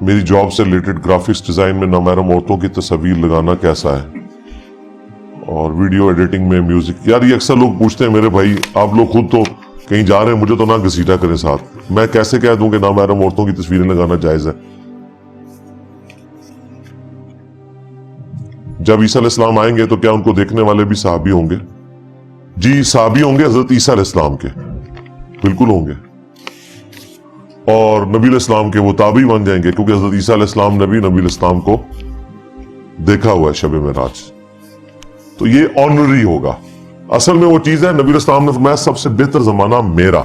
میری جاب سے related graphics design میں نامحرم عورتوں کی تصاویر لگانا کیسا ہے، اور ویڈیو ایڈیٹنگ میں میوزک. یار یہ اکثر لوگ پوچھتے ہیں میرے بھائی آپ لوگ خود تو کہیں جا رہے ہیں، مجھے تو نہ گھسیٹا کریں ساتھ. میں کیسے کہہ دوں کہ نامحرم عورتوں کی تصویریں لگانا جائز ہے؟ جب عیسیٰ علیہ السلام آئیں گے تو کیا ان کو دیکھنے والے بھی صحابی ہوں گے؟ جی صحابی ہوں گے حضرت عیسیٰ علیہ السلام کے، بالکل ہوں گے. اور نبی علیہ السلام کے وہ تابعی بن جائیں گے، کیونکہ حضرت عیسیٰ علیہ السلام نبی علیہ السلام کو دیکھا ہوا ہے شب معراج. تو یہ آنری ہوگا. اصل میں وہ چیز ہے، نبی علیہ السلام نے فرمایا سب سے بہتر زمانہ میرا،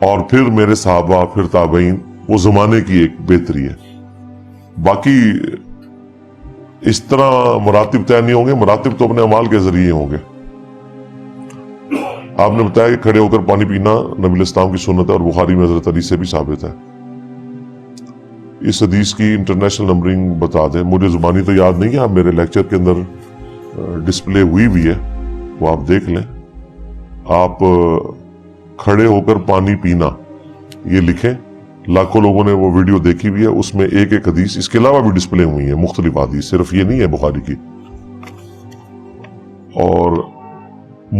اور پھر میرے صحابہ، پھر تابعین. وہ زمانے کی ایک بہتری ہے. باقی اس طرح مراتب طے نہیں ہوں گے، مراتب تو اپنے اعمال کے ذریعے ہوں گے. آپ نے بتایا کہ کھڑے ہو کر پانی پینا نبی علیہ السلام کی سنت ہے، اور بخاری میں حضرت علی سے بھی ثابت ہے. اس حدیث کی انٹرنیشنل نمبرنگ بتا دیں. مجھے زبانی تو یاد نہیں ہے، آپ میرے لیکچر کے اندر ڈسپلے ہوئی بھی ہے، وہ آپ دیکھ لیں. آپ کھڑے ہو کر پانی پینا یہ لکھیں. لاکھوں لوگوں نے وہ ویڈیو دیکھی ہوئی ہے، اس میں ایک ایک حدیث اس کے علاوہ بھی ڈسپلے ہوئی ہیں، مختلف حدیث، صرف یہ نہیں ہے بخاری کی. اور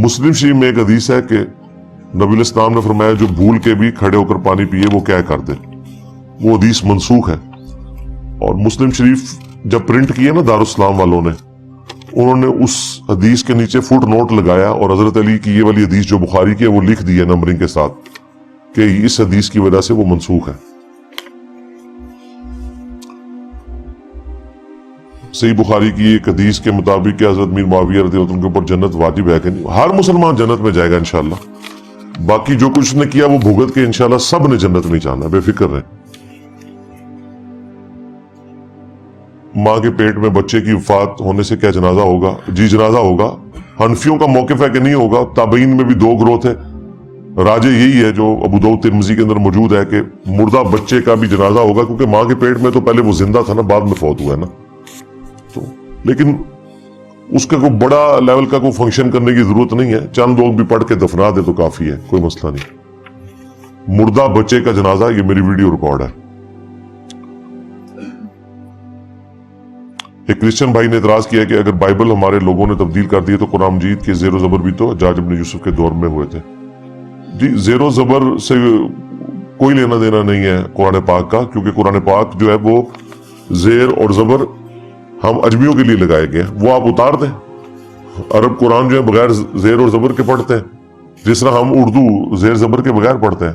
مسلم شریف میں ایک حدیث ہے کہ نبی علیہ السلام نے فرمایا جو بھول کے بھی کھڑے ہو کر پانی پیے وہ کیا کر دے. وہ حدیث منسوخ ہے. اور مسلم شریف جب پرنٹ کیے نا دارالاسلام والوں نے، انہوں نے اس حدیث کے نیچے فٹ نوٹ لگایا، اور حضرت علی کی یہ والی حدیث جو بخاری کی ہے وہ لکھ دی ہے نمبرنگ کے ساتھ کہ اس حدیث کی وجہ سے وہ منسوخ ہے. صحیح بخاری کی ایک حدیث کے مطابق کہ حضرت میر معاویہ رضی اللہ عنہ کے اوپر جنت واجب ہے کہ نہیں. ہر مسلمان جنت میں جائے گا انشاءاللہ. باقی جو کچھ نے کیا وہ بھگت کے انشاءاللہ سب نے جنت میں جانا، بے فکر رہیں. ماں کے پیٹ میں بچے کی وفات ہونے سے کیا جنازہ ہوگا؟ جی جنازہ ہوگا. حنفیوں کا موقف ہے کہ نہیں ہوگا. تابعین میں بھی دو گروہ تھے. راجہ یہی ہے جو ابو داؤد ترمذی کے اندر موجود ہے کہ مردہ بچے کا بھی جنازہ ہوگا، کیونکہ ماں کے پیٹ میں تو پہلے وہ زندہ تھا نا، بعد میں فوت ہوا ہے نا. تو لیکن اس کا کوئی بڑا لیول کا کوئی فنکشن کرنے کی ضرورت نہیں ہے. چند لوگ بھی پڑھ کے دفنا دے تو کافی ہے، کوئی مسئلہ نہیں. مردہ بچے کا جنازہ، یہ میری ویڈیو ریکارڈ ہے. ایک کرسچن بھائی نے اعتراض کیا کہ اگر بائبل ہمارے لوگوں نے تبدیل کر دی تو قرآن مجید کے زیر و زبر بھی تو حجاج ابن یوسف کے دور میں ہوئے تھے. جی زیر و زبر سے کوئی لینا دینا نہیں ہے قرآن پاک کا، کیونکہ قرآن پاک جو ہے وہ زیر اور زبر ہم اجمیوں کے لیے لگائے گئے ہیں. وہ آپ اتار دیں. عرب قرآن جو ہے بغیر زیر اور زبر کے پڑھتے ہیں، جس طرح ہم اردو زیر زبر کے بغیر پڑھتے ہیں.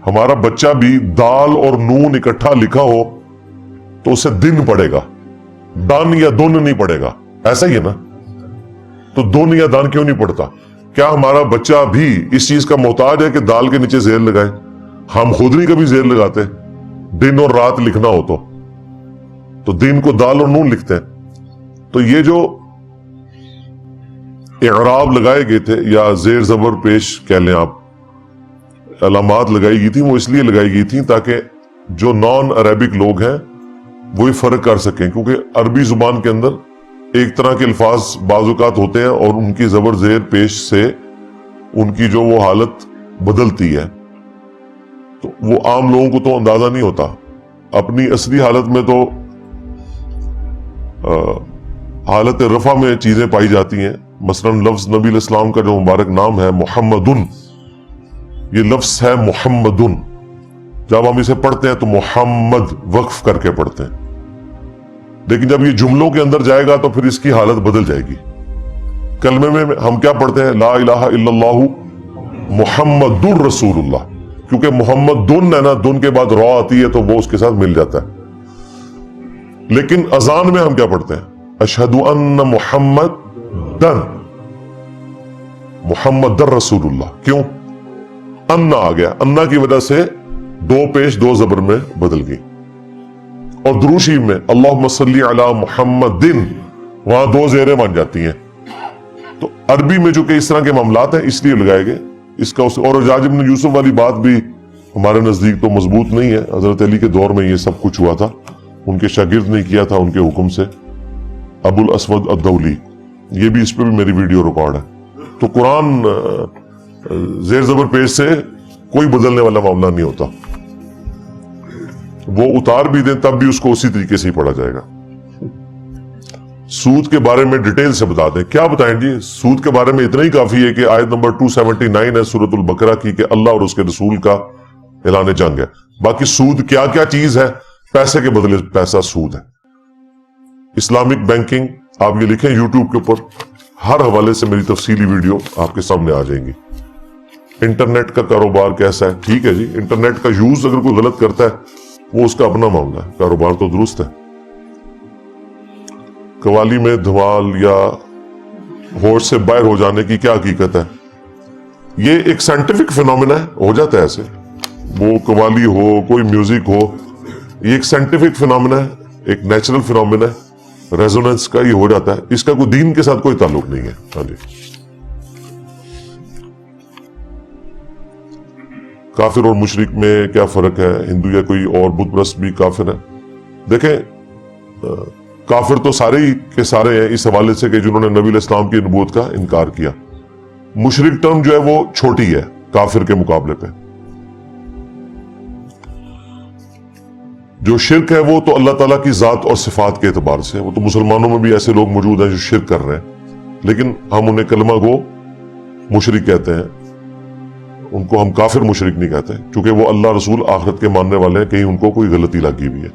ہمارا بچہ بھی دال اور نون اکٹھا لکھا ہو تو اسے دن پڑھے گا، دان یا دن نہیں پڑھے گا. ایسا ہی ہے نا؟ تو دن یا دان کیوں نہیں پڑھتا؟ کیا ہمارا بچہ بھی اس چیز کا محتاج ہے کہ دال کے نیچے زیر لگائے؟ ہم خود نہیں کبھی زیر لگاتے. دن اور رات لکھنا ہو تو دن کو دال اور نون لکھتے ہیں. تو یہ جو اعراب لگائے گئے تھے یا زیر زبر پیش کہہ لیں آپ، علامات لگائی گئی تھی، وہ اس لیے لگائی گئی تھی تاکہ جو نان عربک لوگ ہیں وہ یہ فرق کر سکیں. کیونکہ عربی زبان کے اندر ایک طرح کے الفاظ بعض اوقات ہوتے ہیں اور ان کی زبر زیر پیش سے ان کی جو وہ حالت بدلتی ہے، تو وہ عام لوگوں کو تو اندازہ نہیں ہوتا. اپنی اصلی حالت میں تو حالت رفع میں چیزیں پائی جاتی ہیں. مثلا لفظ نبی علیہ السلام کا جو مبارک نام ہے محمدن، یہ لفظ ہے محمدن. جب ہم اسے پڑھتے ہیں تو محمد وقف کر کے پڑھتے ہیں، لیکن جب یہ جملوں کے اندر جائے گا تو پھر اس کی حالت بدل جائے گی. کلمے میں ہم کیا پڑھتے ہیں؟ لا الہ الا اللہ محمد رسول اللہ. کیونکہ محمد دن ہے نا، دن کے بعد را آتی ہے تو وہ اس کے ساتھ مل جاتا ہے. لیکن اذان میں ہم کیا پڑھتے ہیں؟ اشہد ان محمد دن محمد در رسول اللہ. کیوں؟ انا آ گیا، انا کی وجہ سے دو پیش دو زبر میں بدل گئی. اور درود شریف میں اللہم صلی علی محمد، وہاں دو زیریں بن جاتی ہیں. تو عربی میں جو کہ اس طرح کے معاملات ہیں اس لیے لگائے گئے. اس کا اور حجاج ابن یوسف والی بات بھی ہمارے نزدیک تو مضبوط نہیں ہے. حضرت علی کے دور میں یہ سب کچھ ہوا تھا، ان کے شاگرد نے کیا تھا ان کے حکم سے. ابو الاسود الدولی، یہ بھی اس پہ بھی میری ویڈیو ریکارڈ ہے. تو قرآن زیر زبر پیش سے کوئی بدلنے والا معاملہ نہیں ہوتا. وہ اتار بھی دیں تب بھی اس کو اسی طریقے سے ہی پڑھا جائے گا. سود کے بارے میں ڈیٹیل سے بتا دیں. کیا بتائیں جی؟ سود کے بارے میں اتنا ہی کافی ہے کہ آیت نمبر 279 ہے سورۃ البقرہ کی کہ اللہ اور اس کے رسول کا اعلان جنگ ہے. باقی سود کیا کیا چیز ہے؟ پیسے کے بدلے پیسہ سود ہے. اسلامک بینکنگ آپ یہ لکھیں یوٹیوب کے اوپر، ہر حوالے سے میری تفصیلی ویڈیو آپ کے سامنے آ جائیں گی. انٹرنیٹ کا کاروبار کیسا ہے؟ ٹھیک ہے جی، انٹرنیٹ کا یوز اگر کوئی غلط کرتا ہے وہ اس کا اپنا معاملہ ہے، کاروبار تو درست ہے. قوالی میں دھمال یا ہوش سے باہر ہو جانے کی کیا حقیقت ہے؟ یہ ایک سائنٹیفک فینومینا ہے، ہو جاتا ہے ایسے. وہ قوالی ہو، کوئی میوزک ہو، یہ ایک سائنٹیفک فینومینا ہے، ایک نیچرل فینومینا ہے، ریزوننس کا یہ ہو جاتا ہے. اس کا کوئی دین کے ساتھ کوئی تعلق نہیں ہے. ہاں جی. کافر اور مشرک میں کیا فرق ہے؟ ہندو یا کوئی اور بت پرست بھی کافر ہے؟ دیکھیں، کافر تو سارے ہی کے سارے ہیں اس حوالے سے کہ جنہوں نے نبی علیہ السلام کی نبوت کا انکار کیا. مشرک ٹرم جو ہے وہ چھوٹی ہے کافر کے مقابلے پہ. جو شرک ہے وہ تو اللہ تعالیٰ کی ذات اور صفات کے اعتبار سے، وہ تو مسلمانوں میں بھی ایسے لوگ موجود ہیں جو شرک کر رہے ہیں، لیکن ہم انہیں کلمہ گو مشرک کہتے ہیں. ان کو ہم کافر مشرک نہیں کہتے چونکہ وہ اللہ رسول آخرت کے ماننے والے ہیں. کہیں ان کو کوئی غلطی لگی ہوئی ہے.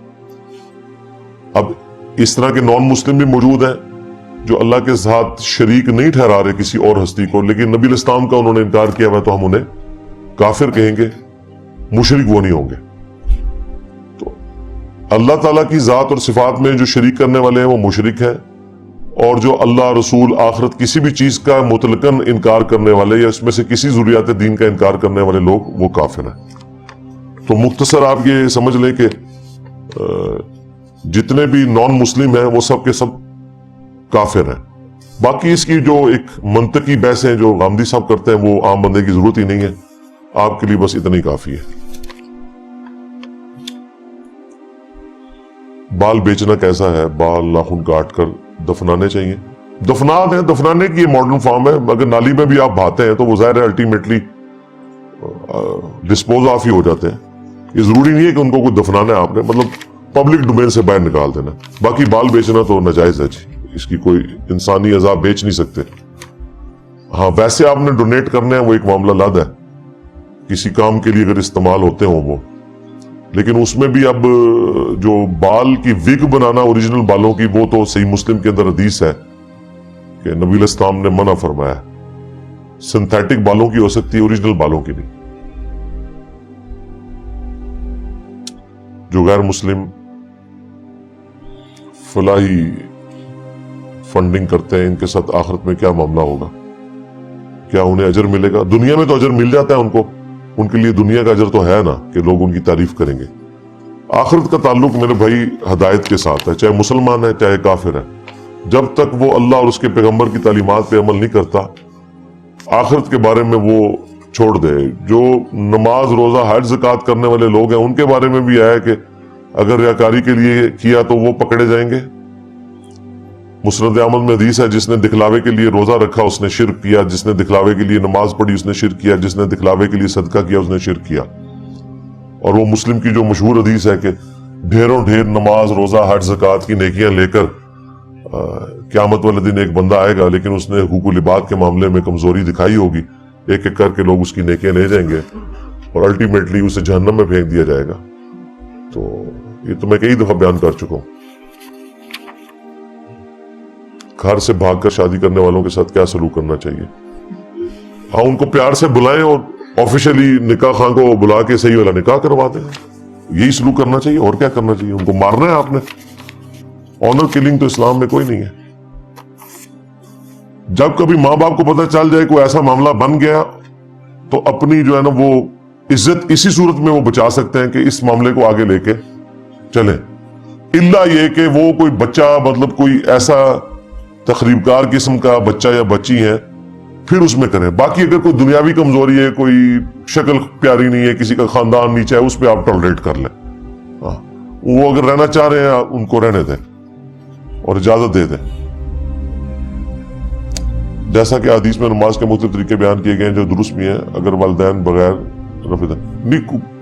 اب اس طرح کے نان مسلم بھی موجود ہیں جو اللہ کے ساتھ شریک نہیں ٹھہرا رہے کسی اور ہستی کو، لیکن نبی علیہ السلام کا انہوں نے انکار کیا ہوا، تو ہم انہیں کافر کہیں گے، مشرک وہ نہیں ہوں گے. تو اللہ تعالیٰ کی ذات اور صفات میں جو شریک کرنے والے ہیں وہ مشرک ہیں، اور جو اللہ رسول آخرت کسی بھی چیز کا مطلقاً انکار کرنے والے یا اس میں سے کسی ضروریات دین کا انکار کرنے والے لوگ وہ کافر ہیں. تو مختصر آپ یہ سمجھ لیں کہ جتنے بھی نان مسلم ہیں وہ سب کے سب کافر ہیں. باقی اس کی جو ایک منطقی بحثیں جو غامدی صاحب کرتے ہیں وہ عام بندے کی ضرورت ہی نہیں ہے. آپ کے لیے بس اتنا ہی کافی ہے. بال بیچنا کیسا ہے؟ بال ناخن کاٹ کر دفنانے چاہیے. دفنا دیں، دفنانے کی یہ ماڈرن فارم ہے. اگر نالی میں بھی آپ بہاتے ہیں تو وہ ظاہر ہے الٹیمیٹلی ڈسپوز آف ہی ہو جاتے ہیں. یہ ضروری نہیں ہے کہ ان کو کوئی دفنانا ہے آپ نے، مطلب پبلک ڈومین سے باہر نکال دینا. باقی بال بیچنا تو ناجائز ہے جی، اس کی کوئی انسانی اعضاء بیچ نہیں سکتے. ہاں ویسے آپ نے ڈونیٹ کرنے ہیں وہ ایک معاملہ الگ ہے، کسی کام کے لیے اگر استعمال ہوتے ہوں وہ. لیکن اس میں بھی اب جو بال کی وگ بنانا اوریجنل بالوں کی، وہ تو صحیح مسلم کے اندر حدیث ہے کہ نبی علیہ السلام نے منع فرمایا. سنتھیٹک بالوں کی ہو سکتی ہے، اوریجنل بالوں کی نہیں. جو غیر مسلم فلاحی فنڈنگ کرتے ہیں، ان کے ساتھ آخرت میں کیا معاملہ ہوگا؟ کیا انہیں اجر ملے گا؟ دنیا میں تو اجر مل جاتا ہے ان کو، ان کے لیے دنیا کا اجر تو ہے نا کہ لوگ ان کی تعریف کریں گے. آخرت کا تعلق میرے بھائی ہدایت کے ساتھ ہے، چاہے مسلمان ہے چاہے کافر ہے. جب تک وہ اللہ اور اس کے پیغمبر کی تعلیمات پہ عمل نہیں کرتا، آخرت کے بارے میں وہ چھوڑ دے. جو نماز روزہ حج زکوٰۃ کرنے والے لوگ ہیں ان کے بارے میں بھی آیا کہ اگر ریاکاری کے لیے کیا تو وہ پکڑے جائیں گے. مسند احمد میں حدیث ہے، جس نے دکھلاوے کے لیے روزہ رکھا اس نے شرک کیا، جس نے دکھلاوے کے لیے نماز پڑھی اس نے شرک کیا، جس نے دکھلاوے کے لیے صدقہ کیا اس نے شرک کیا. اور وہ مسلم کی جو مشہور حدیث ہے کہ ڈھیروں ڈھیر نماز روزہ حج زکوٰۃ کی نیکیاں لے کر قیامت والے دن ایک بندہ آئے گا، لیکن اس نے حقوق العباد کے معاملے میں کمزوری دکھائی ہوگی. ایک ایک کر کے لوگ اس کی نیکیاں لے جائیں گے اور الٹیمیٹلی اسے جہنم میں پھینک دیا جائے گا. تو یہ تو میں کئی دفعہ بیان کر چکا ہوں. گھر سے بھاگ کر شادی کرنے والوں کے ساتھ کیا سلوک کرنا چاہیے؟ ہاں ان کو پیار سے بلائیں اور آفیشلی نکاح خاں کو بلا کے صحیح والا نکاح کروا دیں. یہی سلوک کرنا چاہیے، اور کیا کرنا چاہیے؟ ان کو مارنا ہے آپ نے؟ آنر کلنگ تو اسلام میں کوئی نہیں ہے. جب کبھی ماں باپ کو پتہ چل جائے کوئی ایسا معاملہ بن گیا تو اپنی جو ہے نا وہ عزت اسی صورت میں وہ بچا سکتے ہیں کہ اس معاملے کو آگے لے کے چلیں. الا یہ کہ وہ کوئی بچہ مطلب کوئی ایسا تخریب کار قسم کا بچہ یا بچی ہے پھر اس میں کریں. باقی اگر کوئی دنیاوی کمزوری ہے، کوئی شکل پیاری نہیں ہے، کسی کا خاندان نیچا ہے، اس پہ آپ ٹالریٹ کر لیں. وہ اگر رہنا چاہ رہے ہیں ان کو رہنے دیں اور اجازت دے دیں. جیسا کہ حدیث میں نماز کے مختلف طریقے بیان کیے گئے ہیں جو درست بھی ہیں. اگر والدین بغیر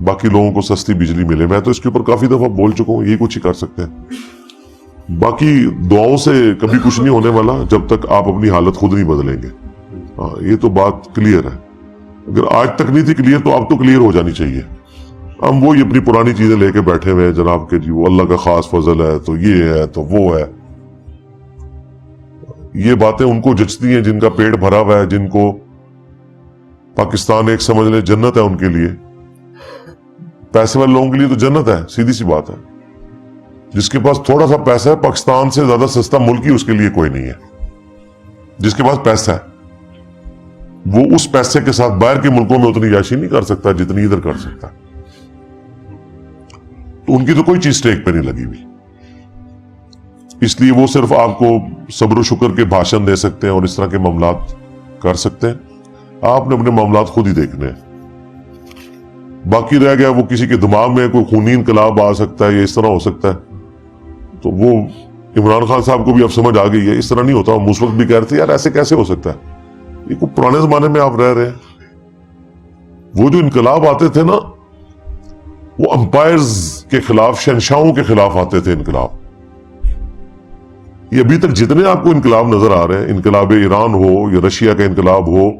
باقی لوگوں کو سستی بجلی ملے. میں تو اس کے اوپر کافی دفعہ بول چکا ہوں, یہی کچھ ہی کر سکتے ہیں. باقی دعاؤں سے کبھی کچھ نہیں ہونے والا جب تک آپ اپنی حالت خود نہیں بدلیں گے. یہ تو بات کلیئر ہے. اگر آج تک نہیں تھی کلیئر تو اب تو کلیئر ہو جانی چاہیے. ہم وہی اپنی پرانی چیزیں لے کے بیٹھے ہوئے ہیں جناب کہ جی وہ اللہ کا خاص فضل ہے تو یہ ہے تو وہ ہے. یہ باتیں ان کو جچتی ہیں جن کا پیٹ بھرا ہوا ہے, جن کو پاکستان ایک سمجھ لیں جنت ہے ان کے لیے. پیسے والے لوگوں کے لیے تو جنت ہے, سیدھی سی بات ہے. جس کے پاس تھوڑا سا پیسہ ہے, پاکستان سے زیادہ سستا ملک ہی اس کے لیے کوئی نہیں ہے. جس کے پاس پیسہ ہے وہ اس پیسے کے ساتھ باہر کے ملکوں میں اتنی عیاشی نہیں کر سکتا جتنی ادھر کر سکتا. تو ان کی تو کوئی چیز اسٹیک پہ نہیں لگی ہوئی, اس لیے وہ صرف آپ کو صبر و شکر کے بھاشن دے سکتے ہیں اور اس طرح کے معاملات کر سکتے ہیں. آپ نے اپنے معاملات خود ہی دیکھنے ہیں. باقی رہ گیا وہ کسی کے دماغ میں کوئی خونی انقلاب آ سکتا ہے یا اس طرح ہو سکتا ہے, تو وہ عمران خان صاحب کو بھی اب سمجھ آ گئی ہے. اس طرح نہیں ہوتا. ہم اس وقت بھی کہہ رہے تھے یار ایسے کیسے ہو سکتا ہے, یہ کوئی پرانے زمانے میں آپ رہ رہے ہیں. وہ جو انقلاب آتے تھے نا وہ امپائرز کے خلاف, شہنشاہوں کے خلاف آتے تھے انقلاب. یہ ابھی تک جتنے آپ کو انقلاب نظر آ رہے ہیں, انقلاب ایران ہو یا رشیا کا انقلاب ہو,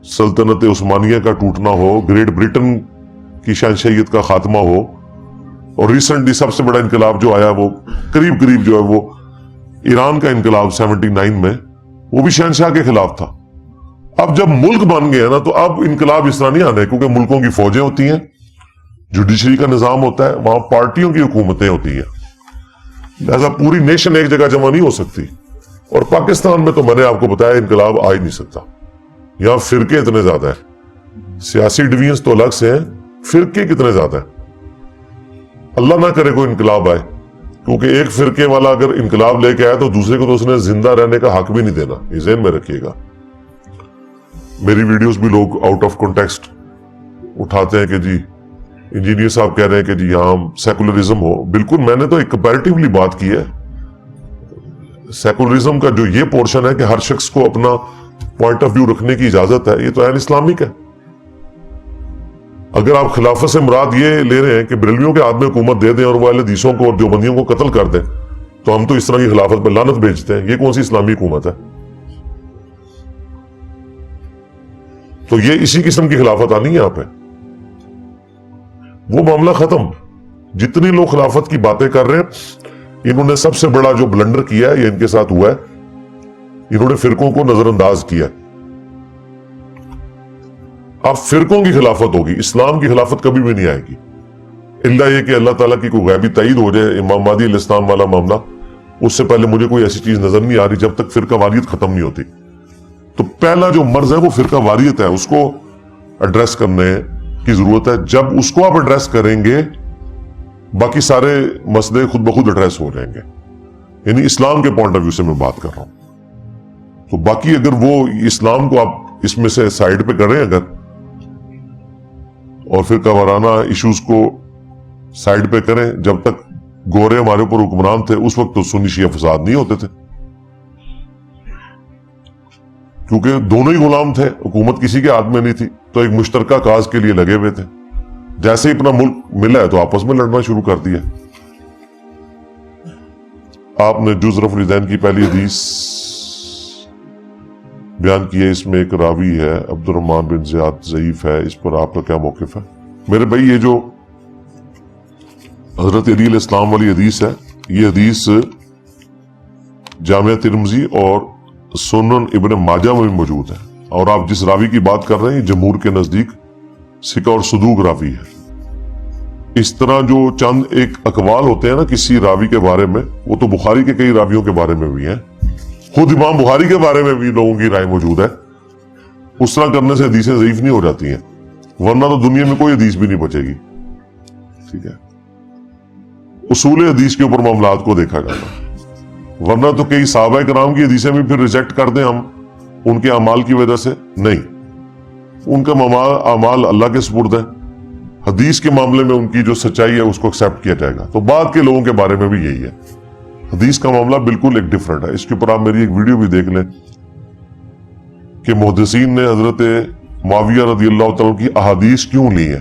سلطنت عثمانیہ کا ٹوٹنا ہو, گریٹ برٹن کی شہنشاہیت کا خاتمہ ہو, اور ریسنٹلی سب سے بڑا انقلاب جو آیا وہ قریب جو ہے وہ ایران کا انقلاب 79 میں, وہ بھی شہنشاہ کے خلاف تھا. اب جب ملک بن گیا نا تو اب انقلاب اس طرح نہیں آنے, کیونکہ ملکوں کی فوجیں ہوتی ہیں, جوڈیشری کا نظام ہوتا ہے, وہاں پارٹیوں کی حکومتیں ہوتی ہیں, لہذا پوری نیشن ایک جگہ جمع نہیں ہو سکتی. اور پاکستان میں تو میں نے آپ کو بتایا انقلاب آ ہی نہیں سکتا. یہاں فرقے اتنے زیادہ ہیں, سیاسی ڈویژنز تو الگ سے ہیں, فرقے کتنے زیادہ ہیں. اللہ نہ کرے کوئی انقلاب آئے, کیونکہ ایک فرقے والا اگر انقلاب لے کے آئے تو دوسرے کو تو اس نے زندہ رہنے کا حق بھی نہیں دینا. یہ ذہن میں رکھیے گا. میری ویڈیوز بھی لوگ آؤٹ آف کنٹیکسٹ اٹھاتے ہیں کہ جی انجینئر صاحب کہہ رہے ہیں کہ جی یہاں سیکولرزم ہو. بالکل, میں نے تو ایک کمپیریٹیولی بات کی ہے. سیکولرزم کا جو یہ پورشن ہے کہ ہر شخص کو اپنا پوائنٹ آف ویو رکھنے کی اجازت ہے, یہ تو عین اسلامک ہے. اگر آپ خلافت سے مراد یہ لے رہے ہیں کہ بریلویوں کے ہاتھ میں حکومت دے دیں اور وہ اہل حدیثوں کو اور دیوبندیوں کو قتل کر دیں, تو ہم تو اس طرح کی خلافت پر لعنت بھیجتے ہیں. یہ کون سی اسلامی حکومت ہے؟ تو یہ اسی قسم کی خلافت آنی ہے یہاں پہ. وہ معاملہ ختم. جتنے لوگ خلافت کی باتیں کر رہے ہیں, انہوں نے سب سے بڑا جو بلنڈر کیا ہے یہ ان کے ساتھ ہوا ہے, انہوں نے فرقوں کو نظر انداز کیا. اب فرقوں کی خلافت ہوگی, اسلام کی خلافت کبھی بھی نہیں آئے گی, الا یہ کہ اللہ تعالیٰ کی کوئی غیبی تائید ہو جائے. امام مہدی علیہ السلام والا معاملہ, اس سے پہلے مجھے کوئی ایسی چیز نظر نہیں آ رہی جب تک فرقہ واریت ختم نہیں ہوتی. تو پہلا جو مرض ہے وہ فرقہ واریت ہے, اس کو ایڈریس کرنے کی ضرورت ہے. جب اس کو آپ ایڈریس کریں گے باقی سارے مسئلے خود بخود ایڈریس ہو جائیں گے. یعنی اسلام کے پوائنٹ آف ویو سے میں بات کر رہا ہوں. تو باقی اگر وہ اسلام کو آپ اس میں سے سائیڈ پہ کریں اگر, اور فرقہ وارانہ ایشوز کو سائیڈ پہ کریں, جب تک گورے ہمارے اوپر حکمران تھے اس وقت تو سنی شیعہ فساد نہیں ہوتے تھے, کیونکہ دونوں ہی غلام تھے, حکومت کسی کے ہاتھ میں نہیں تھی, تو ایک مشترکہ کاز کے لیے لگے ہوئے تھے. جیسے ہی اپنا ملک ملا ہے تو آپس میں لڑنا شروع کر دیا. آپ نے جز رفع الیدین کی پہلی حدیث بیان کی ہے, اس میں ایک راوی ہے عبد الرحمن بن زیاد, ضعیف ہے. اس پر آپ کا کیا موقف ہے؟ میرے بھائی یہ جو حضرت علی علیہ السلام والی حدیث ہے, یہ حدیث جامعہ ترمذی اور سنن ابن ماجہ میں بھی موجود ہے, اور آپ جس راوی کی بات کر رہے ہیں جمہور کے نزدیک ثقہ اور صدوق راوی ہے. اس طرح جو چند ایک اقوال ہوتے ہیں نا کسی راوی کے بارے میں, وہ تو بخاری کے کئی راویوں کے بارے میں بھی ہیں, خود امام بخاری کے بارے میں بھی لوگوں کی رائے موجود ہے. اس طرح کرنے سے حدیثیں ضعیف نہیں ہو جاتی ہیں, ورنہ تو دنیا میں کوئی حدیث بھی نہیں بچے گی. ٹھیک ہے, اصول حدیث کے اوپر معاملات کو دیکھا جاتا, ورنہ تو کئی صحابہ کرام کی حدیثیں بھی پھر ریجیکٹ کر دیں ہم ان کے اعمال کی وجہ سے. نہیں, ان کا اعمال اللہ کے سپرد ہے, حدیث کے معاملے میں ان کی جو سچائی ہے اس کو ایکسیپٹ کیا جائے گا. تو بعد کے لوگوں کے بارے میں بھی یہی ہے, حدیث کا معاملہ بالکل ایک ڈیفرنٹ ہے. اس کے اوپر آپ میری ایک ویڈیو بھی دیکھ لیں کہ محدثین نے حضرت معاویہ رضی اللہ تعالیٰ کی احادیث کیوں لی ہے.